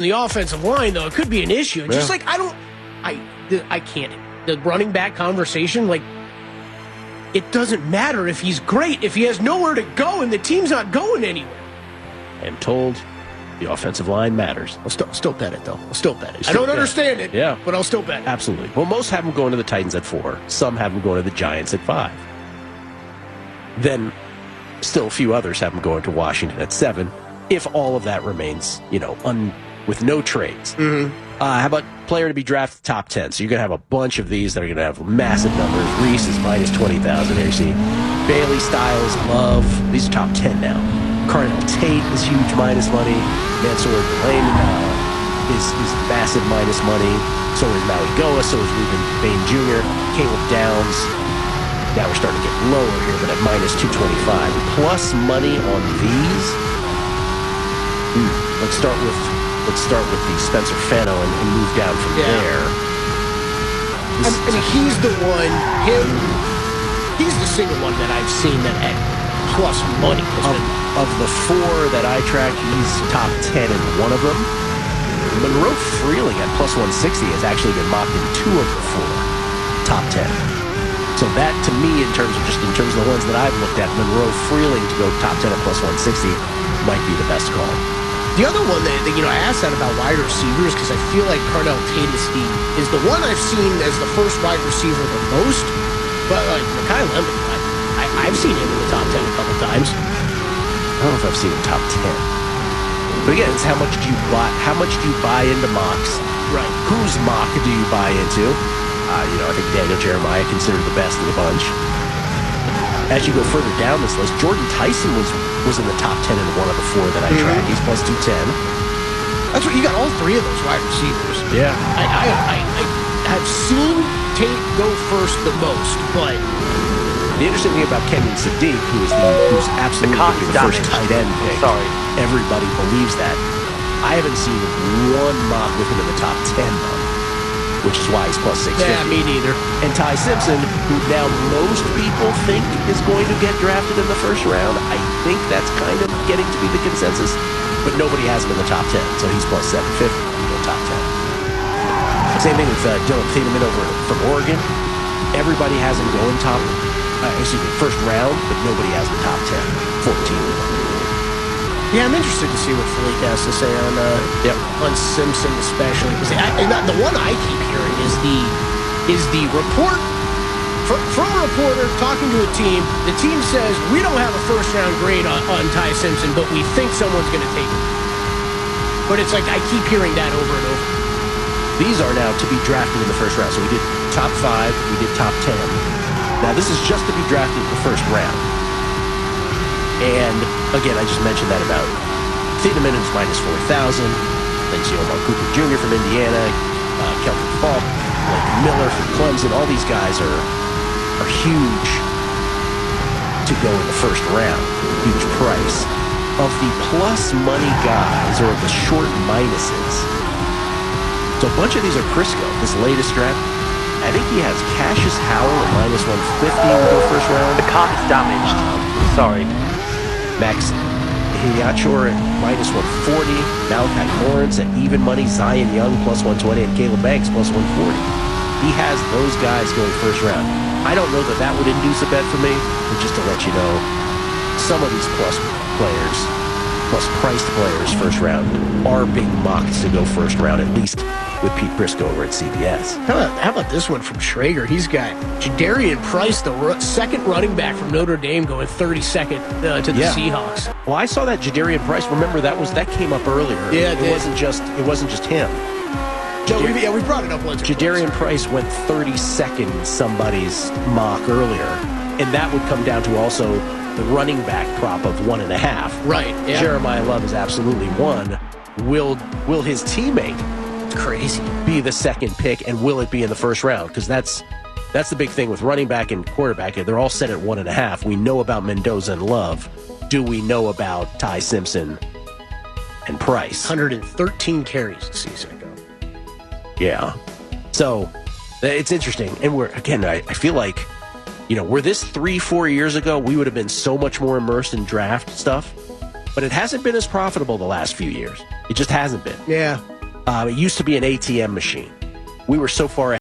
The offensive line, though, it could be an issue. Just like, I can't. The running back conversation, like, it doesn't matter if he's great. If he has nowhere to go and the team's not going anywhere. I am told the offensive line matters. I'll still bet it, though. I'll still bet it. I don't understand it, but I'll still bet it. Absolutely. Well, most have them going to the Titans at 4. Some have them going to the Giants at 5. Then still a few others have them going to Washington at 7, if all of that remains, with no trades. How about player to be drafted top 10? So you're going to have a bunch of these that are going to have massive numbers. Reese is minus 20,000. Here you see Bailey, Styles, Love. These are top 10 now. Cardinal Tate is huge minus money. Mansour Lane is massive minus money. So is Maui Goa. So is Ruben Bain Jr. Caleb Downs. Now we're starting to get lower here, but at minus 225. Plus money on these. Let's start with the Spencer Fano and move down from there. I mean, he's the one. He's the single one that I've seen that at plus money. Of the 4 that I track, he's top 10 in one of them. Monroe Freeling at plus 160 has actually been mocked in 2 of the 4 top 10. So that, to me, in terms of the ones that I've looked at, Monroe Freeling to go top 10 at plus 160 might be the best call. The other one that I asked that about wide receivers because I feel like Cardell Tate is the one I've seen as the first wide receiver the most. But like Mekhi Lemon, I've seen him in the top 10 a couple times. I don't know if I've seen him top 10. But again, it's how much do you buy into mocks? Right. Whose mock do you buy into? I think Daniel Jeremiah considered the best of the bunch. As you go further down this list, Jordan Tyson was in the top 10 in one of the 4 that I track. He's plus 210. That's what you got. All 3 of those wide receivers. Yeah. I have seen Tate go first the most, but the interesting thing about Kenyon Sadiq, who's absolutely going to be the first tight end pick. Sorry. Everybody believes that. I haven't seen one mock with him in the top 10 though, which is why he's plus 650. Yeah, me neither. And Ty Simpson, who now most people think is going to get drafted in the first round, I think that's kind of getting to be the consensus, but nobody has him in the top 10, so he's plus 750 in the top 10. Same thing with Dylan Thiedemann over from Oregon. Everybody has him going first round, but nobody has him top 10, 14. Yeah, I'm interested to see what Philippe has to say on Simpson especially. Because the one I keep hearing is the report from a reporter talking to a team. The team says, we don't have a first-round grade on Ty Simpson, but we think someone's going to take him. But it's like I keep hearing that over and over. These are now to be drafted in the first round. So we did top 5, we did top 10. Now this is just to be drafted in the first round. And again, I just mentioned that about Thiedemann is minus 4,000. Then you see Omar Cooper Jr. from Indiana, Kelvin Falk, Blake Miller from Clemson. All these guys are huge to go in the first round. Huge price. Of the plus money guys, or of the short minuses, so a bunch of these are Prisco, this latest draft. I think he has Cassius Howell at minus 150 in the first round. The car is damaged. Sorry. Max Hiachor at minus 140. Malachi Lawrence at even money. Zion Young plus 120. And Caleb Banks plus 140. He has those guys going first round. I don't know that would induce a bet for me, but just to let you know, some of these plus players, plus priced players first round, are being mocked to go first round, at least with Pete Prisco over at CBS. How about this one from Schrager? He's got Jadarian Price, the second running back from Notre Dame, going 32nd to the Seahawks. Well, I saw that Jadarian Price. Remember that came up earlier. Yeah, it wasn't just him. We brought it up once. Jadarian Price went 32nd in somebody's mock earlier, and that would come down to also the running back prop of 1.5. Right. Yeah. Jeremiah Love is absolutely 1. Will his teammate? Crazy. Be the second pick, and will it be in the first round? Because that's the big thing with running back and quarterback. They're all set at 1.5. We know about Mendoza and Love. Do we know about Ty Simpson and Price? 113 carries this season ago. Yeah. So it's interesting. And I feel like, were this 3-4 years ago, we would have been so much more immersed in draft stuff. But but it hasn't been as profitable the last few years. It just hasn't been. Yeah. It used to be an ATM machine. We were so far